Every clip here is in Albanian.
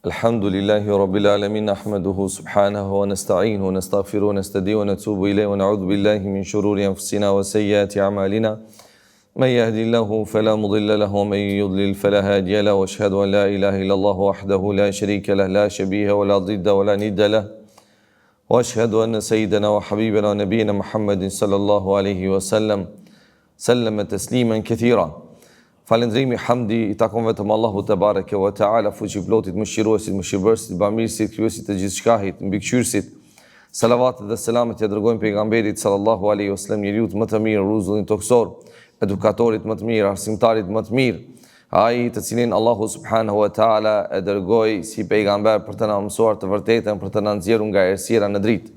الحمد لله رب العالمين نحمده سبحانه ونستعينه ونستغفره ونستهديه ونتوب إليه ونعوذ بالله من شرور أنفسنا وسيئات أعمالنا من يهدي الله فلا مضل له ومن يضلل فلا هادي له وأشهد أن لا إله إلا الله وحده لا شريك له لا شبيه ولا ضد ولا ند له وأشهد أن سيدنا وحبيبنا ونبينا محمد صلى الله عليه وسلم سلم تسليما كثيرا. Falendrimi, hamdi, I takon vetëm Allahu te bareke wa taala, fuqiplotit, mëshiruesit, mëshirbërësit, bamirësit, krijuesit të gjithçkahit, mbikëqyrësit. Salavatet dhe selamet ja dërgojmë pejgamberit sallallahu alaihi wasallam, njeriu më të mirë, rruzullin toksor, edukatorit më të mirë, arsimtarit më të mirë, ai të cilin Allahu subhanahu wa taala e dërgoi si pejgamber për të na mësuar të vërtetën, për të na nxjerrur nga errësira në dritë.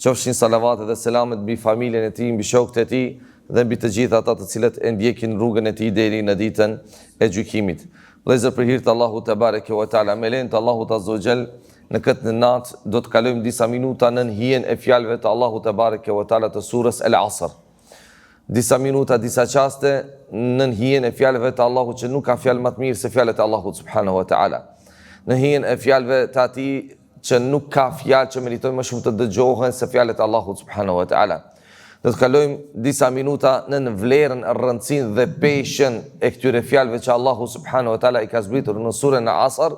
Qofshin salavatet dhe selamet mbi familjen e tij, mbi shokët e tij, dhe mbi të gjithë ata të cilët e ndjekin rrugën e tij deri në ditën e gjykimit. Vëllezër, për hir të Allahut te bareke ve teala, me lejen të Allahut azza wa xal, në këtë natë do të kalojmë disa minuta në hijen e fjalëve të Allahut te bareke ve teala të surës El Asr. Disa minuta, disa çaste në hijen e fjalëve të Allahut që nuk ka fjalë më të mirë se fjalët e Allahut subhanahu wa taala. Në hijen e fjalëve të atij që nuk ka fjalë që meritojnë më shumë të dëgjohen se fjalët e Allahut subhanahu wa taala. Do të kalojmë disa minuta në vlerën, rëndësinë dhe peshën e këtyre fjalëve që Allahu subhanahu wa taala I ka zbritur në surën e Asr,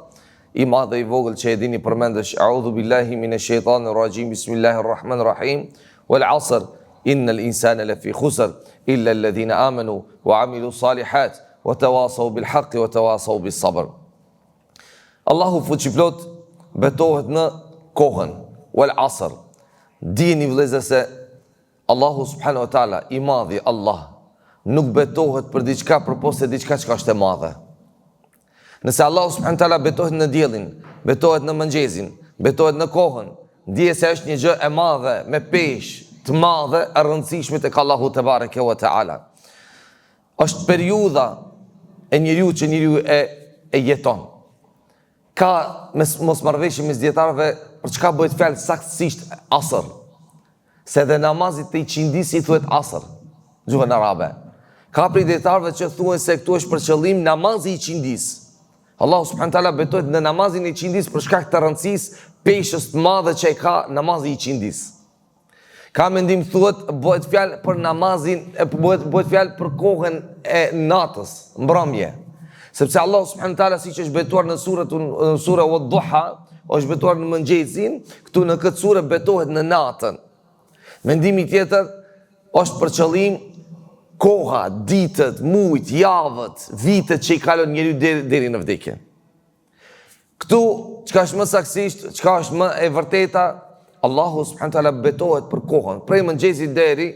I madh dhe I vogël që e dini përmendesh. A'udhu billahi minash shaitanir rajim. Bismillahir rahmanir rahim. Wal 'asr innal insana lafi khusr illa alladhina amanu wa 'amilus salihat wa tawasaw bil haqqi wa tawasaw bis sabr. Allahu fuqiplot betohet në kohën. Wal 'asr. Dini vëllezër se Allahu subhanahu wa taala, I madhi Allah, nuk betohet për diçka përpos se diçka që është e madhe. Nëse Allahu subhanahu wa taala betohet në diellin, betohet në mëngjesin, betohet në kohën, dije se është një gjë e madhe, me peshë të madhe, e rëndësishme tek Allahu te bareke wa taala. Është periudha e njeriu që njeriu e jeton. Ka mosmarrëveshje mes dietarëve për çka bëhet fjalë saktësisht asr. Se dhe namazit të I qindis I thuhet asr, gjuhën arabe. Ka prej dietarëve që thuhen se këtu është për qëllim namazi I qindis. Allahu subhanahu taala betohet në namazin e qindis për shkak të rëndësisë peshës të madhe që e ka namazi I qindis. Ka mendim thuhet bëhet fjalë për namazin, bëhet fjalë për kohën e natës, mbrëmje. Sepse Allahu subhanahu taala siç është betuar në sura Wad-Duha, është betuar në mëngjesin, këtu në këtë sure betohet në natën. Mendimi tjetër është për qëllim koha, ditët, mujt, javët, vitet që I kalon njeriu deri në vdekje. Këtu, çka është më saktësisht, çka është më e vërteta, Allahu subhanahu taala betohet për kohën, prej mëngjesit deri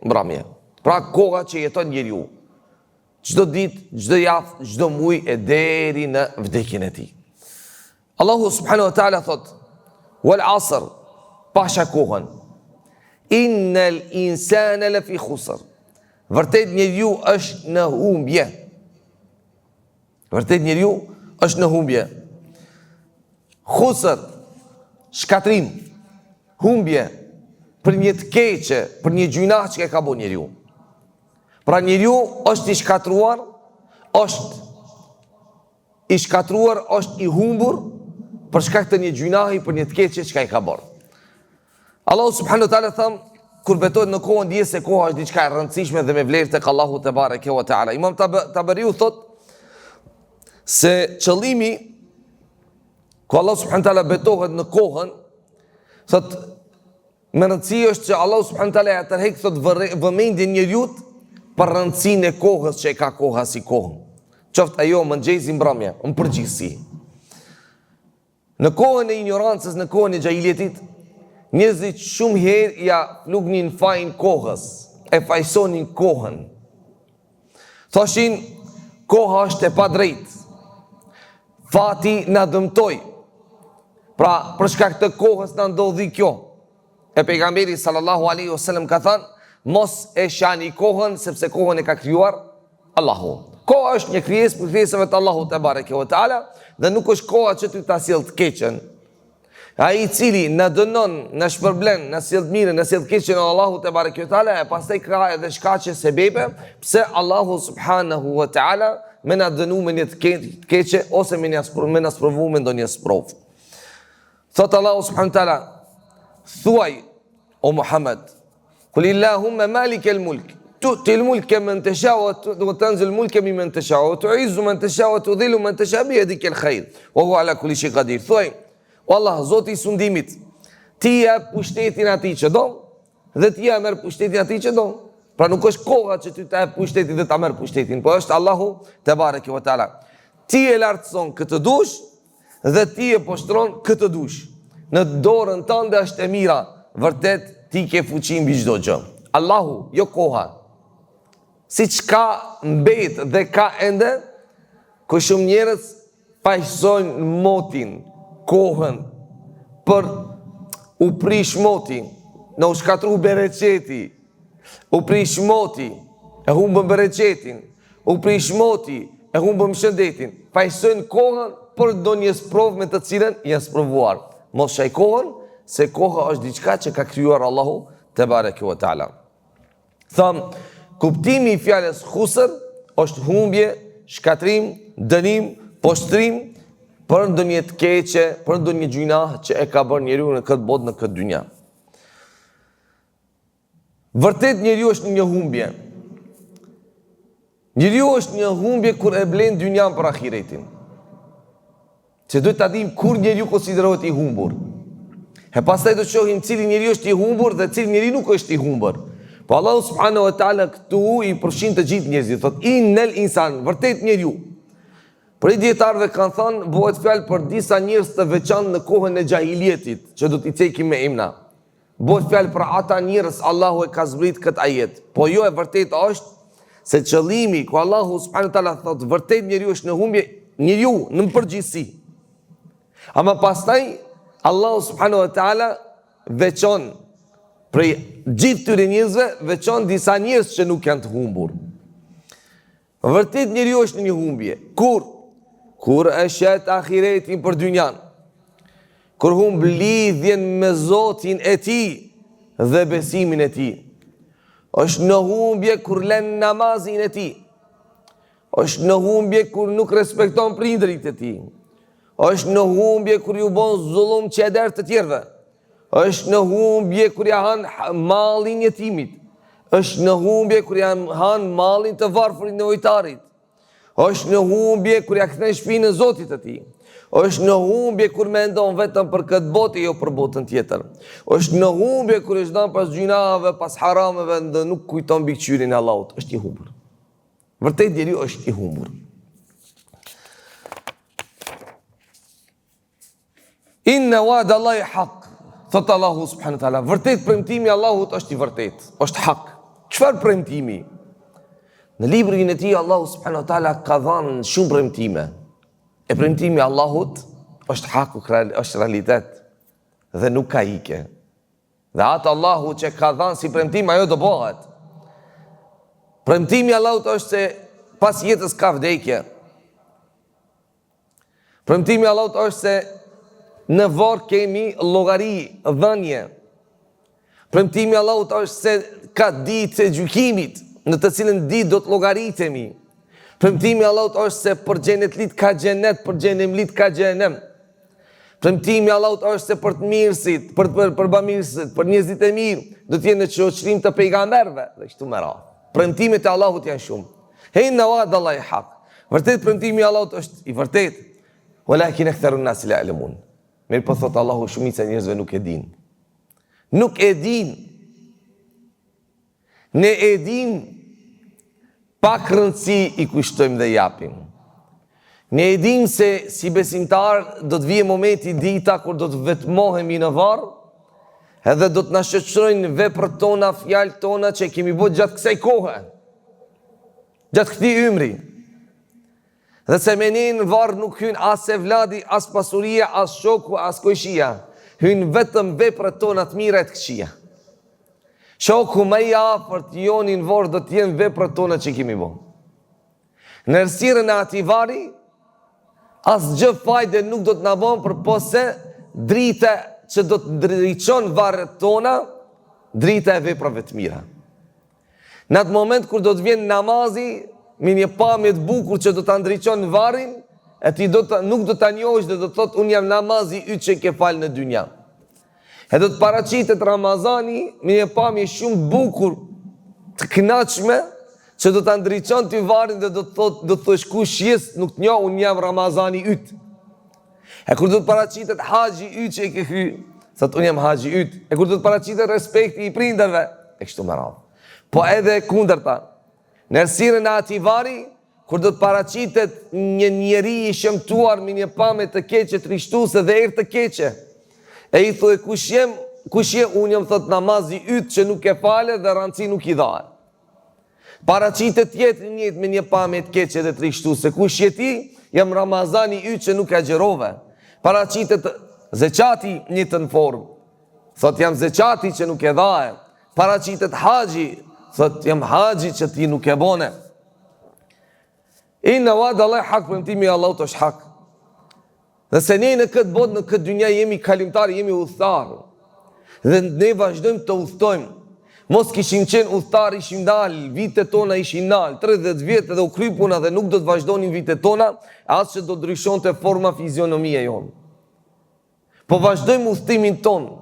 mbrëmje. Pra koha që jeton njeriu. Çdo ditë, çdo javë, çdo muaj e deri në vdekjen e tij. Allahu subhanahu taala thot: "Wal 'asr", pasha kohën. Innal insana lafi khusr. Vërtet njeriu është në humbje. Vërtet njeriu është në humbje. Khusr, shkatrim, humbje për një të keqe, për një gjunah që ka bërë njeriu. Pra njeriu është I shkatruar, është I humbur për shkak të një gjunahi, për një të keqe që ka bërë. Allahu subhanahu wa taala tham, kur betohet në kohën, dije se koha është diçka e rëndësishme dhe me vlerë tek Allahu te bareke wa taala. Imam Tabariu thot se qëllimi ku Allahu subhanahu wa taala betohet në kohën, thot me rëndësi është që Allahu subhanahu wa taala ja tërheq thot vëmendjen njeriu për rëndësinë e kohës që e ka koha si kohën. Qoftë ajo mëngjesi mbrëmje, në përgjithësi. Në kohën e ignorancës, në kohën e xahilietit, njerëzit shumë herë ja flugnin fajin kohës, e fajsonin kohën. Thoshin, koha është e padrejtë, fati na dëmtoi. Pra, për shkak të kohës na ndodhi kjo. E pejgamberi sallallahu alaihi wasallam ka thënë, mos e shani kohën, sepse kohën e ka krijuar Allahu. Koha është një krijesë për krijesave të Allahut te bareke ve taala, dhe nuk është koha që ty ta sjell të keqen. Ai I cili na dënon, na shpërblen, na sjell mirë, na sjell keq në Allahu te bareke ve taala, e pastaj ka edhe shkaqe sebebe pse Allahu subhanahu wa taala me na dënu me një të keqe ose me na sprovu me ndonjë sprov. Thot Allahu subhanahu wa taala, thuaj o Muhammed, kul illahumma malikal mulk tu'ti al-mulka man tasha wa tanzil al-mulka mimman tasha wa tu'izzu man tasha wa tudhillu man tasha bi yadika al-khair wa huwa ala kulli shay'in qadir. Thuaj, o Allah, Zoti I sundimit, ti jep pushtetin atij që do dhe ti ja merr pushtetin atij që do. Pra nuk është koha që ty ta jep pushtetin dhe ta merr pushtetin, po është Allahu te bareke ve taala. Ti e lartëson këtë dush dhe ti e poshtron këtë dush. Në dorën tënde është e mira, vërtet ti ke fuqi mbi çdo gjë. Allahu, jo koha. Siç ka mbet dhe ka ende, ku shumë njerëz pajsojnë motin, kohën për u prish moti, në u shkatru bereqeti, u prish moti, e humbën bereqetin, u prish moti, e humbën shëndetin, pajsojnë kohën për do një sprov me të cilën janë sprovuar. Mos shaj kohën, se koha është diçka që ka krijuar Allahu te bareke ve taala. Tham, kuptimi I fjalës khusr është humbje, shkatrim, dënim, poshtrim për ndonjë të keqe, për ndonjë gjunah që e ka bërë njeriu në këtë botë, në këtë dynja. Vërtet njeriu është një humbje. Njeriu është një humbje kur e blen dynjan për ahiretin. Se duhet ta dim kur njeriu konsiderohet I humbur. E pastaj do të shohim cili njeriu është I humbur dhe cili njeriu nuk është I humbur. Po Allahu subhanahu wa taala këtu I përfshin të gjithë njerëzit. Thot innal insan, vërtet njeriu. Për I dietarëve kanë thënë, bëhet fjalë për disa njerëz të veçantë në kohën e xahilietit, që do t'i cekim me emra. Bëhet fjalë për ata njerëz Allahu e ka zbrit këtë ajet. Po jo, e vërtet është se qëllimi ku Allahu subhanahu wa taala thotë vërtet njeriu është në humbje, njeriu në përgjithësi. Ama pastaj Allahu subhanahu wa taala veçon prej gjithë këtyre njerëzve, veçon disa njerëz që nuk janë të humbur. Vërtet njeriu është në një humbje. Kur e shet ahiretin për dynjan, kur humb lidhjen me Zotin e tij dhe besimin e tij, është në humbje kur lën namazin e tij, është në humbje kur nuk respekton prindërit e tij, është në humbje kur ju bën zullum qeder të tjerëve, është në humbje kur ja han mallin jetimit, është në humbje kur ja han mallin të varfërit nevojtarit, është në humbje kur ja kthen shtëpinë Zotit të tij, është në humbje kur mendon vetëm për këtë botë, jo për botën tjetër, është në humbje kur është ndan pas gjunave, pas harameve dhe nuk kujton mbikëqyrjen e Allahut, është I humbur. Vërtet njeriu është I humbur. Inna wa'da Allahi haq, thot Allahu subhanahu wa taala, vërtet premtimi I Allahut është I vërtet, është hak. Çfarë premtimi? Në librin e tij Allahu subhanahu wa taala ka dhënë shumë premtime. E premtimi I Allahut është hak, është realitet dhe nuk ka ike. Dhe atë Allahu që ka dhënë si premtim ajo do bëhet. Premtimi I Allahut është se pas jetës ka vdekje. Premtimi I Allahut është se në varr kemi llogari, dhënje. Premtimi I Allahut është se ka ditë e gjykimit, në të cilën ditë do të llogaritemi. Premtimi I Allahut është se për xhenetlit ka xhenet, për xhenemlit ka xhenem. Premtimi I Allahut është se për të mirësit, për bamirësit, për njerëzit e mirë, do të jenë në shoqërim të pejgamberëve dhe kështu me radhë. Premtimet e Allahut janë shumë. Inna wa'da Allahi haq. Vërtet premtimi I Allahut është I vërtet. Walakin aktharun nas la ya'lamun. Mirë po thot Allahu, shumica e njerëzve nuk e din. Nuk e din. Ne e dim, pak rëndësi I kushtojmë dhe japim. Ne e dim se si besimtar do të vijë momenti dita kur do të vetmohemi në varr, edhe do të na shoqërojnë veprat tona, fjalët tona që kemi bërë gjatë kësaj kohe, gjatë këtij ymri. Dhe se me ne në varr nuk hyn as evladi, as pasuria, as shoku, as kojshia. Hyn vetëm veprat tona të mira e të këqija. Shoku më I afërt joni në varr do të jenë veprat tona që kemi bërë. Në errësirën e atij varri, asgjë fajde nuk do të na bën përpose drita që do të ndriçon varret tona, drita e veprave të mira. Në atë moment kur do të vjen namazi, me një pamje të bukur që do ta ndriçon varrin, e ti nuk do ta njohësh dhe do të thotë unë jam namazi yt që ke fal në dynja. E do të paraqitet Ramazani me një pamje shumë të bukur, të kënaqshme, që do ta ndriçon ti varrin dhe do të thosh kush jes, nuk të njoh, unë jam Ramazani yt. E kur do të paraqitet haxhi yt që e ke hyrë, thotë unë jam haxhi yt. E kur do të paraqitet respekti i prindërve, e kështu me radhë. Po edhe kundërta, në errësirën e atij vari, kur do të paraqitet një njeri i shëmtuar me një pamje të keqe, trishtuese dhe erë të keqe, e i thuaj kush je, unë jam, thot, namazi yt që nuk e fale dhe rëndësi nuk i dha. Paraqitet tjetri njët me një pamje të keqe dhe trishtuese, kush je ti, jam Ramazani yt që nuk e agjerove. Paraqitet zeqati njëtën formë, thot jam zeqati që nuk e dhaje. Paraqitet haxhi, thot jam haxhi që ti nuk e bone. Inna wa'da Allahi hak, premtimi i Allahut është hak. Dhe se ne në këtë botë, në këtë dynja jemi kalimtar, jemi udhëtar. Dhe ne vazhdojmë të udhëtojmë. Mos kishim qenë udhëtar, ishim dalë, vitet tona ishin dalë, 30 vjetë dhe u kry puna dhe nuk do të vazhdonin vitet tona, as që do të ndryshonte forma fizionomia jonë. Po vazhdojmë udhëtimin tonë.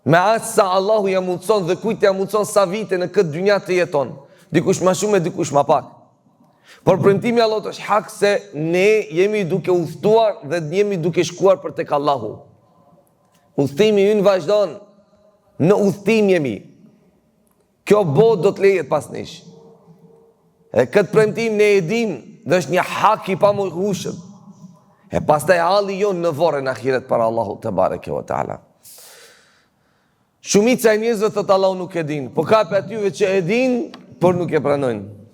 Me aq sa Allahu ja mundson dhe kujt ja mundson sa vite në këtë dynja të jeton. Dikush më shumë e dikush më pak. Por premtimi i Allahut është hak se ne jemi duke udhëtuar dhe jemi duke shkuar për tek Allahu. Udhëtimi ynë vazhdon. Në udhëtim jemi. Kjo botë do të lejet pas nesh. E këtë premtim ne e dim dhe është një hak i pamohshëm. E pastaj halli jon në varrin e ahiret para Allahut te bareke ve taala. Shumica e njerëzve thotë Allahu nuk e din, po ka për atyre që e din, por nuk e pranojnë.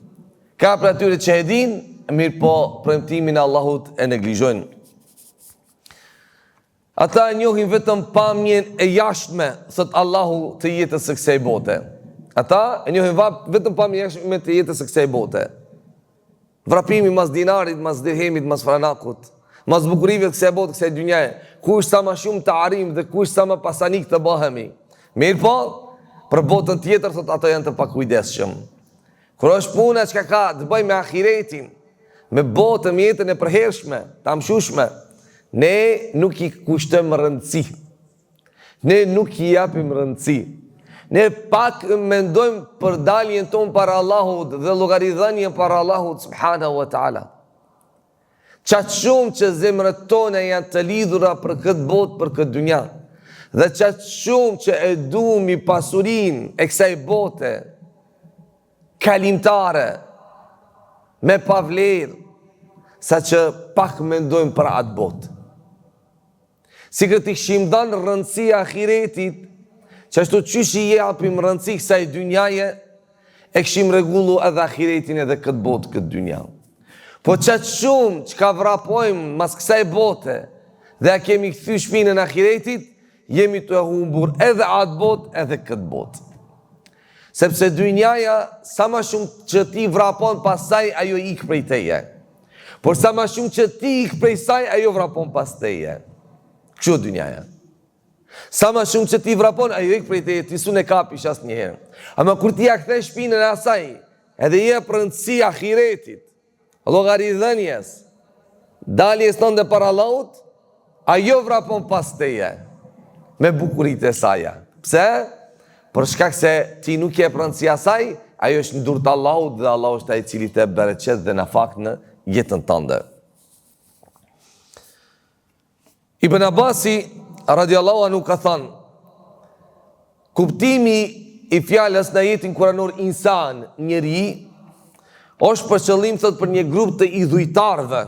Ka për atyre që e din, mirë po premtimin e Allahut e neglizhojnë. Ata e njohin vetëm pamjen e jashtme, thot Allahu, të jetës së kësaj bote. Ata e njohin vetëm pamjen e jashtme të jetës së kësaj bote. Vrapimi mas dinarit, mas dirhemit, mas franakut, mas bukurive të kësaj bote, kësaj dynjaje. Kush sa më shumë të arrim dhe kush sa më pasanik të bëhemi. Mirë po, për botën tjetër, thot ato janë të pakujdesshëm. Kur është puna që ka të bëj me ahiretin, me botën, me jetën e përhershme, të amshushme, ne nuk i kushtojmë rëndësi. Ne nuk i japim rëndësi. Ne pak mendojmë për daljen tonë para Allahut dhe llogaridhënien para Allahut subhanahu wa taala. Qatë shumë që zemrët tona janë të lidhura për këtë botë, për këtë dynja. Dhe qatë shumë që e dumi pasurin e kësaj bote, kalimtare, me pavlerë, sa që pak mendojmë për atë botë. Si këtë i këshim dhanë rëndësia ahiretit, që ashtu qysh i japim rëndësi kësaj dynjaje, e këshim regullu edhe ahiretin edhe këtë botë, këtë dynja. Po qatë shumë që ka vrapojmë mas kësaj bote, dhe a kemi këthy shpinën ahiretit, jemi të humbur edhe atë botë, edhe këtë botë. Sepse dynjaja, sa ma shumë që ti vrapon pasaj, ajo ikë prej teje. Por sa ma shumë që ti ikë prej saj, ajo vrapon pas teje. Kështu dynjaja. Sa ma shumë që ti vrapon, ajo ikë prej teje, ti su ne kapish asë njëherë. Ama kur ti ja kthe shpinën e asaj, edhe je rëndësi ahiretit, llogaridhënies, daljes tënde para Allahut, ajo vrapon pas teje. Me bukurit e saja. Pse? Për shkak se ti nuk je rëndësi asaj, ajo është në durë të Allahut dhe Allah është ai i cili të bereqet dhe në fakt në jetën tënde. Ibn Abasi radiallahu anhu ka thënë, kuptimi i fjalës në jetin kuranor insan, njeri, është për qëllim thot për një grup të idhujtarëve.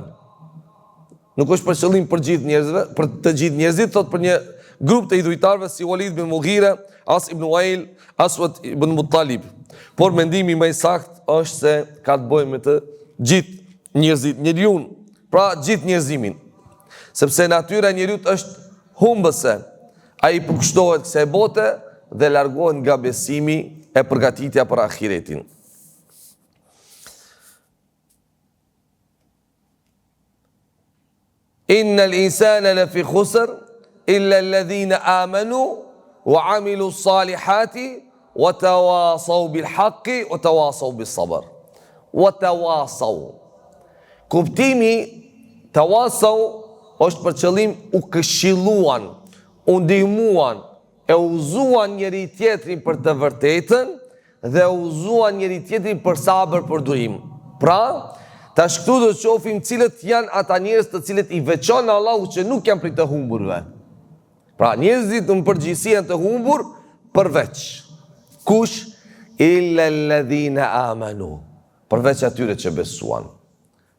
Nuk është për qëllim për gjithë njerëzve, për të gjithë njerëzit, thot për një grup të idhujtarëve si Walid bin Mughira, As ibn Wail, Aswad ibn Muttalib. Por mendimi më i saktë është se ka të bëjë me të gjithë njerëzit, njeriun, pra gjithë njerëzimin. Sepse natyra e njeriut është humbëse. Ai përkushtohet kësaj bote dhe largohet nga besimi e përgatitja për ahiretin. Innal insana lafi khusr illa alladhina amanu wa amilu salihati wa tawasaw bil haqqi wa tawasaw bis sabr. Wa tawasaw. Kuptimi tawasaw është për qëllim u këshilluan, u ndihmuan, e uzuan njëri tjetrin për të vërtetën dhe uzuan njëri tjetrin për sabër, për durim. Pra, tash këtu do të shohim cilët janë ata njerëz të cilët i veçon Allahu që nuk janë prej të humburve. Pra, njerëzit në përgjithësi janë të humbur përveç kush? Illa alladhina amanu. Përveç atyre që besuan.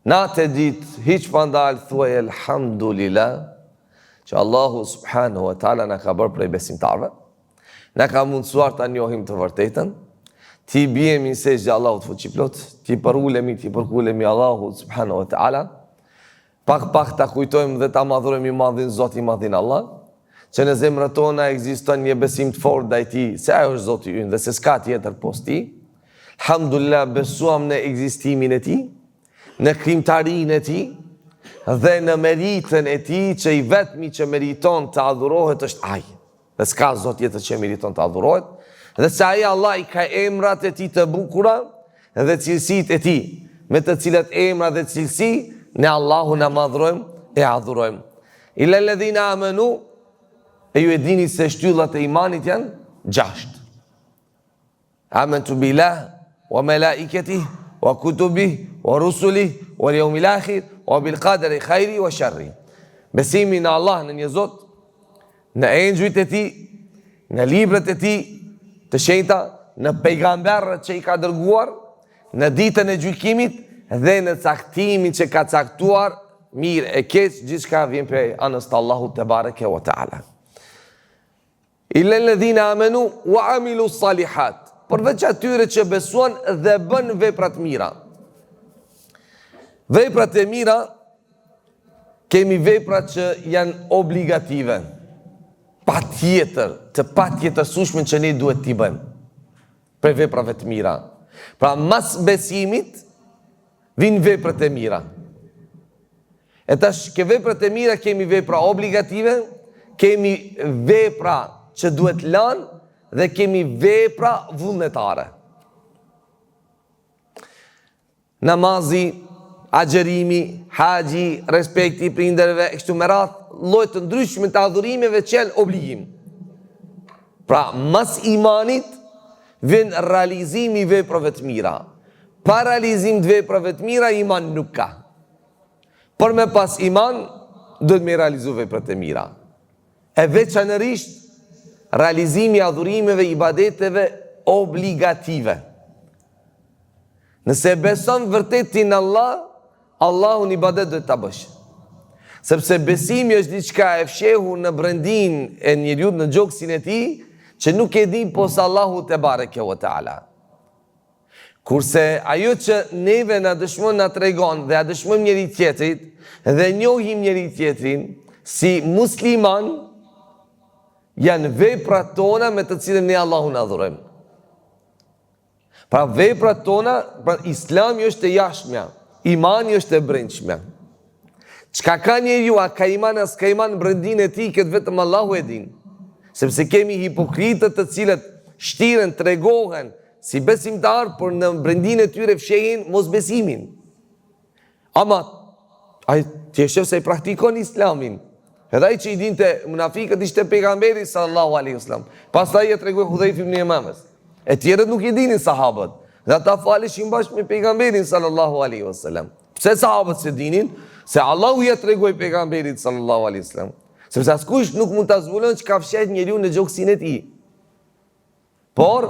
Natë ditë hiç pa ndalë thuaj elhamdulillah që Allahu subhanahu wa taala na ka bërë prej besimtarëve. Na ka mundsuar ta njohim të vërtetën. Ti bjemi në sejgjë Allahu të fuqiplot, ti përkulemi Allahu subhanahu wa ta'ala, pak ta kujtojmë dhe ta madhuremi madhin Zoti madhin Allah, që në zemrët tona ekziston një besim të fortë ndaj Ti, se ajo është Zoti ynë dhe se s'ka tjetër post Ti. Alhamdulillah, besuam në ekzistimin e Ti, në krijimtarinë e Ti dhe në meritën e Ti, që i vetmi që meriton të adhurohet është Ai, dhe s'ka Zot tjetër që meriton të adhurohet. Dhe se ai Allah i ka emrat e Ti të bukura dhe cilësitë e Ti, me të cilat emra dhe cilësi ne Allahu na madhrojmë e adhurojmë. Illa alladhina amanu, e ju e dini se shtyllat e imanit janë 6. Amantu billah wa malaikatihi wa kutubihi wa rusulihi wal yawmil akhir wa bil qadari khairi wa sharri. Besimi në Allah, në një Zot, në engjëjt e Tij, në librat e Tij të shenjta, në pejgamberët që i ka dërguar, në ditën e gjykimit dhe në caktimin që ka caktuar, mirë e keq, gjithçka vjen prej anës të Allahut te bareke ve teala. Illa alladhina amanu wa amilu salihat. Përveç atyre që besuan dhe bën vepra të mira. Veprat e mira, kemi vepra që janë obligative. Të patjetërsueshme që ne duhet t'i bëjmë për veprave të mira. Pra, mas besimit vijnë veprat e mira. E tash, ke veprat e mira kemi vepra obligative, kemi vepra që duhet lanë dhe kemi vepra vullnetare. Namazi, agjerimi, haxhi, respekti prindërve, kështu me radhë, lloj të ndryshme të adhurimeve që janë obligim. Pra, mas imanit vjen realizimi i veprave të mira. Pa realizim të veprave të mira, iman nuk ka. Por me pas iman, duhet me realizu veprat e mira. E veçanërisht, realizimi i adhurimeve, ibadeteve obligative. Nëse beson vërtetin Allah, Allahun ibadet duhet ta bësh. Sepse besimi është diçka e fshehur në brendin e njeriu, në gjoksin e tij, që nuk e di pos Allahu te bareke ve teala. Kurse ajo që neve na dëshmon, na tregon dhe a dëshmojmë njëri tjetrit dhe njohim njëri tjetrin si musliman, janë veprat tona me të cilën ne Allahun adhurojmë. Pra veprat tona, pra Islami është e jashtme, imani është e brendshme. Çka ka njeriu, a ka iman, as ka iman, brendin e tij, këtë vetëm Allahu e din. Sepse kemi hipokritët të cilët shtiren, tregohen si besimtar, por në brendin e tyre fshehin mosbesimin. Ama ai ti e shef se i praktikon Islamin. Edhe ai që i dinte munafikët ishte pejgamberi sallallahu alaihi wasallam. Pastaj e tregoi Hudhaifa ibn Yamamës. E tjerët nuk i dinin sahabët. Dhe ata faleshin bashkë me pejgamberin sallallahu alaihi wasallam. Pse sahabët se dinin? Se Allahu ja tregoi pejgamberit sallallahu alaihi wasallam. Sepse askush nuk mund ta zbulon çka fshet njeriu në gjoksin e tij. Por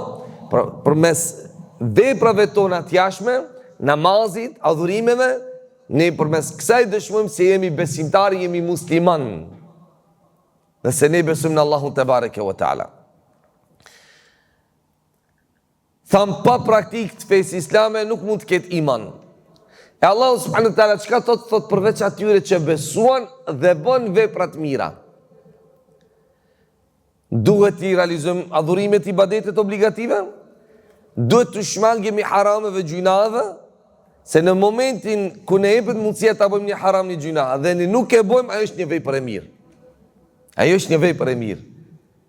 përmes veprave tona të jashtme, namazit, adhurimeve, ne përmes kësaj dëshmojmë se jemi besimtarë, jemi musliman. Nëse ne besojmë në Allahun te bareke ve teala. Tham pa praktik të fesë islame nuk mund të ketë iman. E Allahu subhanahu wa taala çka thot përveç atyre që besuan dhe bën vepra të mira. Duhet i realizojmë adhurimet, ibadetet obligative? Duhet të shmangemi harameve, gjunave? Se në momentin ku ne jepet mundësia ta bëjmë një haram, një gjuna, dhe ne nuk e bëjmë, ajo është një vepër e mirë. Ajo është një vepër e mirë.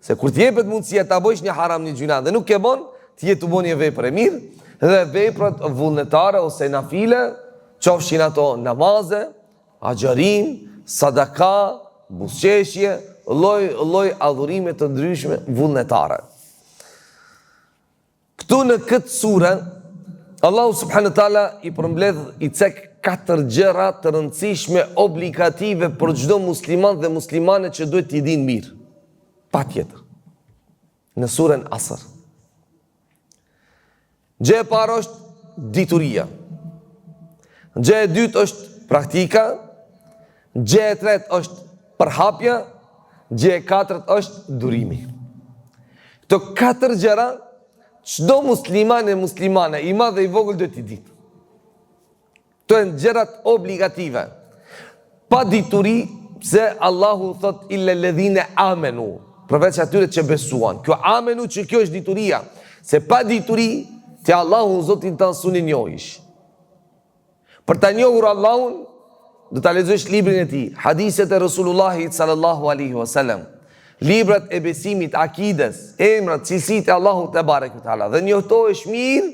Se kur t'jepet mundësia ta bësh një haram, një gjuna dhe nuk ke bën, t'je të bën një vepër e mirë, dhe veprat vullnetare ose nafile, qofshin ato namaze, agjerim, sadaka, buzëqeshje, lloj adhurime të ndryshme vullnetare. Këtu në këtë sure, Allahu subhanahu wa taala i përmbledh i cek 4 gjëra të rëndësishme obligative për çdo musliman dhe muslimane që duhet t'i dinë mirë. Patjetër. Në surën Asr. Gjë e parë është dituria. Gjë e dytë është praktika. Gjë e tretë është përhapja. Gjë e katërt është durimi. Këto 4 gjëra çdo musliman e muslimane, i madh dhe i vogël duhet t'i ditë. Këto janë gjërat obligative. Pa dituri, se Allahu thot illa alladhina amanu, përveç atyre që besuan. Kjo amenu që kjo është dituria. Se pa dituri, ti Allahu Zotin tanë suni njohish. Për ta njohur Allahun, do ta lexosh librin e tij, hadiset e Resulullahit sallallahu alaihi wasallam, librat e besimit, akides, emrat, cilësitë e Allahut te barekuhu teala, dhe njohtohesh mirë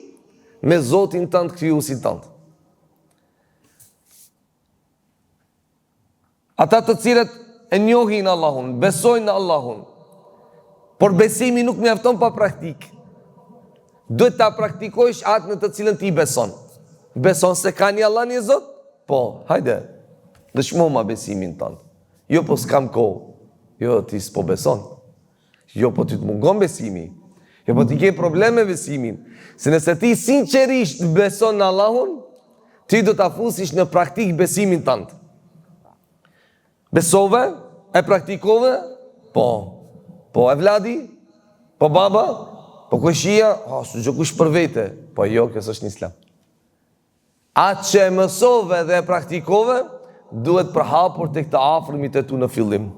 me Zotin tënd, krijuesin tënd. Ata të cilët e njohin Allahun, besojnë në Allahun, por besimi nuk mjafton pa praktik. Duhet ta praktikojsh atë në të cilën ti beson. Beson se ka një Allah, një Zot? Po, hajde, dëshmo ma besimin tënd. Jo, po s'kam kohë. Jo, ti s'po beson. Jo, po ti të mungon besimi. Jo, po ti ke probleme besimin. Se nëse ti sinqerisht beson në Allahun, ti do ta fusish në praktik besimin tënd. Besove? E praktikove? Po. Po e vladi? Po baba? Po këshia? Së gjë kush për vete. Po jo, kësë është një islam. Atë që e mësove dhe e praktikove, duhet përhapur të këta afërmit e tu në fillim.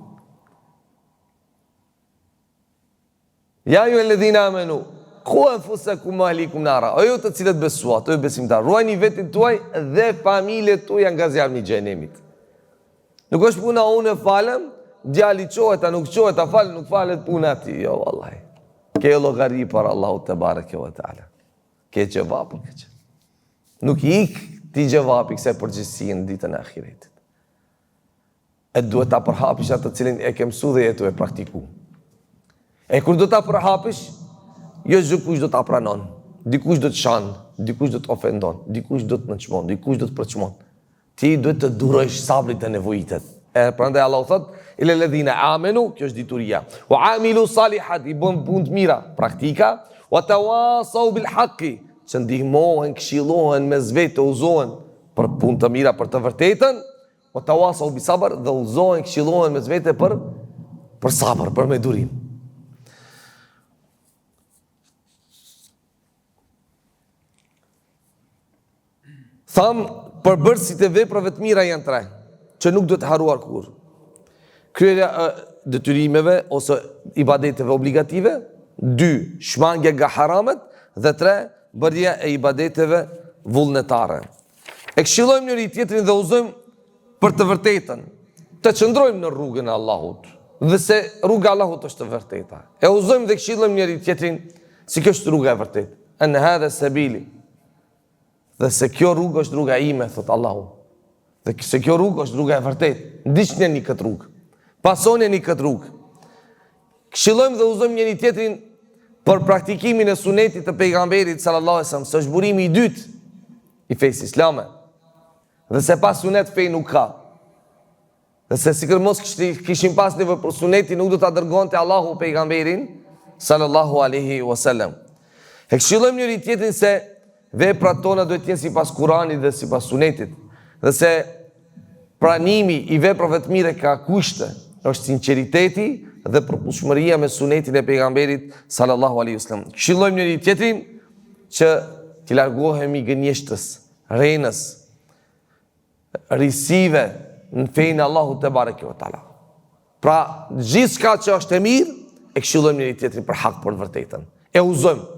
Ja ju e ledhina amenu, ku e fuse ku ma alikum nara, o ju të cilët besuat, o ju besimtar, ruajni vetin tuaj dhe familje tuaj nga zjarmi i xhenemit. Nuk është puna unë e falem, djali qohet, a nuk qohet, a falem, nuk falet puna ati. Jo, vallahi. Ke llogari për Allahu te bareke ve teala. Ke gjevap për këtë. Nuk i ik ti gjevapi kësaj përgjegjësie në ditën e ahiretit. E duhet ta përhapish atë të cilin e ke mësuar dhe jetu e praktiku. E kur do ta përhapish, jo dikush do ta pranon, dikush do të shan, dikush do të ofendon, dikush do të nënçmon, dikush do të përçmon. Ti duhet të durojsh sabrit e nevojitet. Prandaj Allahu thot, ila alladhina amanu, kjo është dituria. Wa amilu salihat, i bën punë të mira, praktika, wa tawasau bil haqqi, që ndihmohen, këshillohen mes vetë, uzohen për punë të mira, për të vërtetën, wa tawasau bis sabr, dhe uzohen, këshillohen mes vetë për sabër, për me durim. Tham, përbërësit e veprave të mira janë 3, që nuk duhet haruar kur. Kryerja detyrimeve ose ibadeteve obligative, 2, shmangja nga haramet, dhe 3, bërja e ibadeteve vullnetare. E këshillojmë njëri tjetrin dhe uzojmë për të vërtetën, të qëndrojmë në rrugën e Allahut, dhe se rruga e Allahut është të vërteta. E uzojmë dhe këshillojmë njëri tjetrin si kjo është rruga e vërtetë. An hadha sabili. Dhe se kjo rrugë është rruga ime, thot Allahu. Dhe se kjo rrugë është rruga e vërtetë. Ndiqni këtë rrugë. Pasoni këtë rrugë. Këshillojmë dhe uzojmë njëri tjetrin për praktikimin e sunetit të pejgamberit sallallahu alaihi wasallam, së është burimi i dytë i fesë islame. Dhe se pas sunet fej nuk ka. Dhe se si kërmos kishim pas nevojë për sunetin, nuk do ta dërgonte Allahu pejgamberin sallallahu alaihi wasallam. E këshillojmë njëri tjetrin se veprat tona duhet të jenë sipas Kuranit dhe sipas Sunetit. Dhe se pranimi i veprave të mira ka kushte, është sinqeriteti dhe përputhshmëria me Sunetin e pejgamberit sallallahu alaihi wasallam. Këshillojmë njëri tjetrin që të largohemi gënjeshtës, rrenës, risive në fenë Allahut te bareke ve teala. Pra, gjithçka që është e mirë, e këshillojmë njëri tjetrin për hak, për vërtetën. E uzojmë.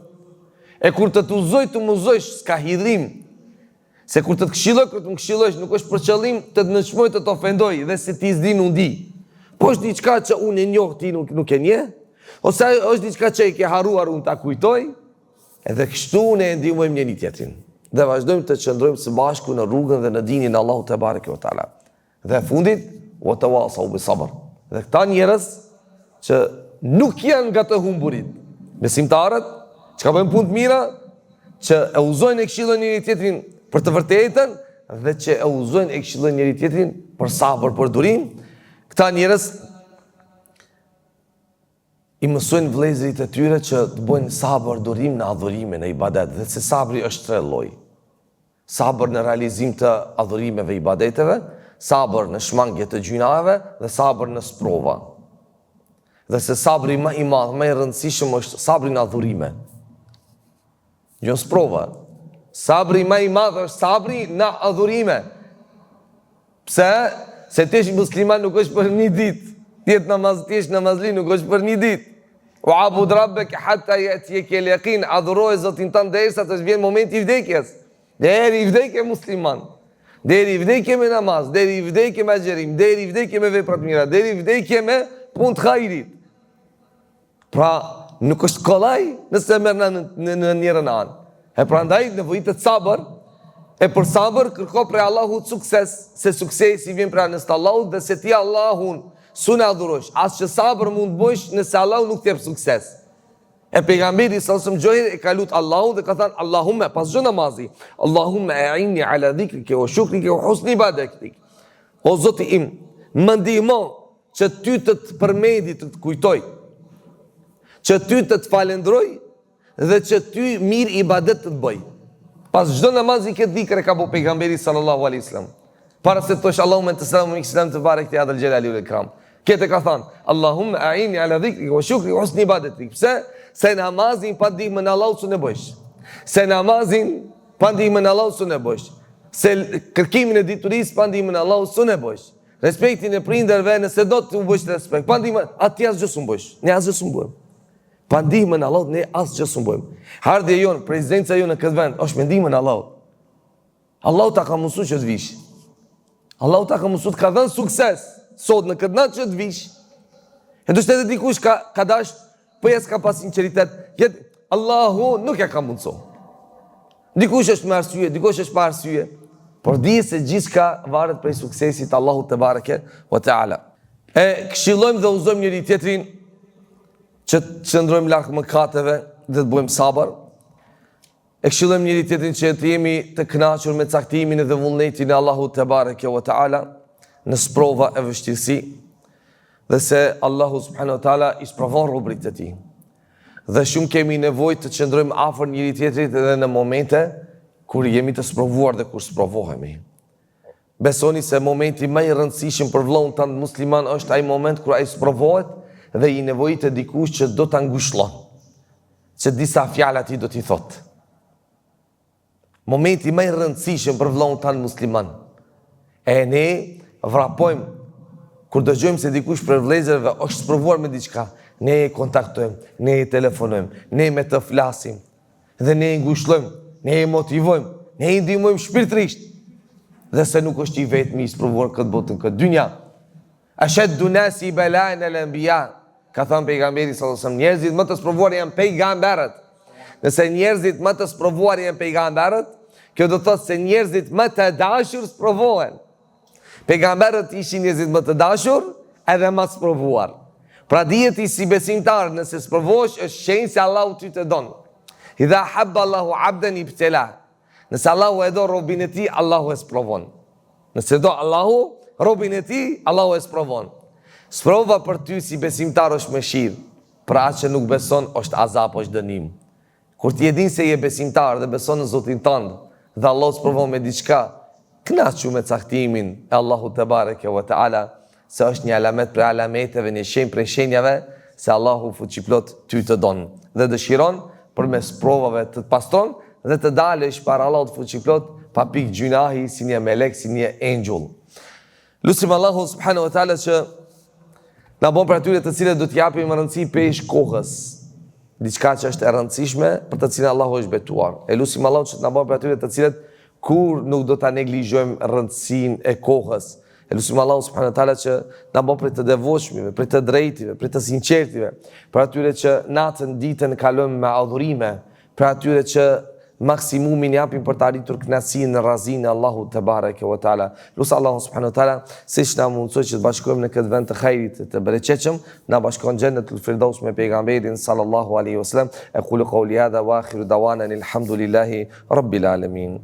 E kur të uzoj, të më uzojsh, s'ka hidrim. Se kur të këshilloj, kur të më këshillojsh, nuk është për qëllim të të nënçmoj, të të ofendoj, dhe se ti s'di, nuk di. Po është diçka që unë e njoh ti nuk e njeh, ose është diçka që e ke harruar unë ta kujtoj, edhe kështu ne ndihmojmë njëri tjetrin. Dhe vazhdojmë të qëndrojmë së bashku në rrugën dhe në dinin e Allahut te bareke ve taala. Dhe fundit, wa tawasau bis sabr. Dhe këta njerëz që nuk janë nga të humburit, besimtarët, që ka bëjmë punë të mira, që e uzojnë e këshillojnë njëri tjetrin për të vërtetën, dhe që e uzojnë e këshillojnë njëri tjetrin për sabër, për durim, këta njerëz i mësojnë vëllezërit e tyre që të bëjnë sabër, durim në adhurime, në ibadet, dhe se sabri është tre lloj. Sabër në realizim të adhurimeve, ibadeteve, sabër në shmangje të gjunave dhe sabër në sprova. Dhe se sabri më i madh, më i rëndësishëm është sabri në adhurime. Jo sprova. Sabri më i madh është sabri në adhurime. Pse? Se ti je musliman nuk është për një ditë. Ti je namazli nuk është për një ditë. Wa abud rabbaka hatta yatiyaka al-yaqin, adhuroj Zotin tënd derisa të vjen momenti i vdekjes. Deri i vdekje musliman. Deri i vdekje me namaz, deri i vdekje me xherim, deri i vdekje me vepra të mira, deri i vdekje me punë të hajrit. Pra, nuk është kollaj nëse merr në njërin anë. E prandaj nevojitet sabër, e për sabër kërko prej Allahut sukses, se suksesi vjen prej anës të Allahut dhe se ti Allahun su në adhurosh. As që sabër mund të bësh nëse Allahu nuk të jep sukses. E pejgamberi sallallahu alaihi wasallam e ka lut Allahun dhe ka thënë Allahumma pas çdo namazi, Allahumma a'inni ala dhikrika wa shukrika wa husni ibadatik. O Zoti im, më ndihmo që ty të të përmendi, të të kujtoj, që ty të të falendroj dhe që ty mirë ibadet të të bëj. Pas çdo namazi këtë dhikre ka bu pejgamberi sallallahu alaihi wasallam. Para se të thosh Allahumma anta salamu alaikum te barek te adal jalali wal ikram. Këtë ka thënë Allahumma a'inni ala dhikrika wa shukrika wa husni ibadatik. Pse? Se namazin pa ndihmën e Allahut s'u ne bësh. Se namazin pa ndihmën e Allahut s'u ne bësh. Se kërkimin e diturisë pa ndihmën e Allahut s'u ne bësh. Respektin e prindërve nëse do të u bësh respekt. Pa ndihmën, aty asgjë s'u bësh. Ne asgjë s'u bëjmë. Pa ndihmën e Allahut ne asgjë s'u bëjmë. Hardhja jon, prezidenca jon në këtë vend është me ndihmën e Allahut. Allahu ta ka mësuar që të vish. Allahu ta ka mësuar të ka dhënë sukses sot në këtë natë që të vish. E do të thotë dikush ka dash po jes ka pas sinqeritet, Allahu nuk ja ka mundso. Dikush është me arsye, dikush është pa arsye, por di se gjithçka varet prej suksesit të Allahut te bareke ve taala. E këshillojmë dhe uzojmë njëri tjetrin që të qëndrojmë larg mëkateve dhe të bëjmë sabër. E këshillojmë njëri tjetrin që të jemi të kënaqur me caktimin dhe vullnetin e Allahut te bareke ve taala në sprova e vështirësi. Dhe se Allahu subhanahu wa taala i sprovon robërit e tij. Dhe shumë kemi nevojë të qëndrojmë afër njëri tjetrit edhe në momente kur jemi të sprovuar dhe kur sprovohemi. Besoni se momenti më i rëndësishëm për vëllain tan musliman është ai moment kur ai sprovohet dhe i nevojitet dikush që do ta ngushëllon. Që disa fjalë ati do t'i thot. Momenti më i rëndësishëm për vëllain tan musliman. E ne vrapojmë kur dëgjojmë se dikush për vëllezërve është sprovuar me diçka, ne e kontaktojmë, ne e telefonojmë, ne me të flasim, dhe ne e ngushëllojmë, ne e motivojmë, ne e ndihmojmë shpirtërisht, dhe se nuk është i vetmi i sprovuar këtë botën, këtë dynja. Ashaddu nasi bala'an al-anbiya, ka thënë pejgamberi sallallahu alajhi wasallam, njerëzit më të sprovuar janë pejgamberët. Nëse njerëzit më të sprovuar janë pejgamberët, kjo do të thotë se njerëzit më të dashur sprovohen. Pejgamberët ishin njerëzit më të dashur edhe më sprovuar. Pra dihet i si besimtar nëse sprovohesh është shenjë se Allahu ty të don. Idha habba Allahu 'abdan ibtala. Nëse Allahu e do robën e tij, Allahu e sprovon. Nëse do Allahu robën e tij, Allahu e sprovon. Sprova për ty si besimtar është mëshirë. Për atë që nuk beson është azab, është dënim. Kur ti e din se je besimtar dhe beson në Zotin tënd dhe Allah sprovon me diçka, kënaqu me caktimin e Allahut te bareke ve taala, se është një alamet për alameteve, një shenjë për shenjave, se Allahu fuqiplot ty të don dhe dëshiron përmes provave të pastron dhe të dalësh para Allahut fuqiplot pa pikë gjunahi si një melek, si një angel. Lutim Allahu subhanahu wa taala që na bën për atyre të cilët do t'japim rëndësi pesh kohës, diçka që është e rëndësishme për të cilën Allahu është betuar. E lutim Allahu që na bën për atyre të cilët kur nuk do ta neglizhojmë rëndësinë e kohës, Lutim Allahun subhanahu wa taala që na bë prej të devotshmive, prej të drejtive, prej të sinqertive, për atyre që natën ditën kalojmë me adhurime, për atyre që maksimumin japin për të arritur kënaqësinë në rrezinë e Allahut te bareke ve taala. Lutem Allahun subhanahu wa taala siç na mundsoi që të bashkohemi në këtë vend të xhairit të bereqetshëm, na bashkon xhennetul firdaus me pejgamberin sallallahu alaihi wasallam. Aqulu qawli hadha wa akhiru dawana alhamdulillahi rabbil alamin.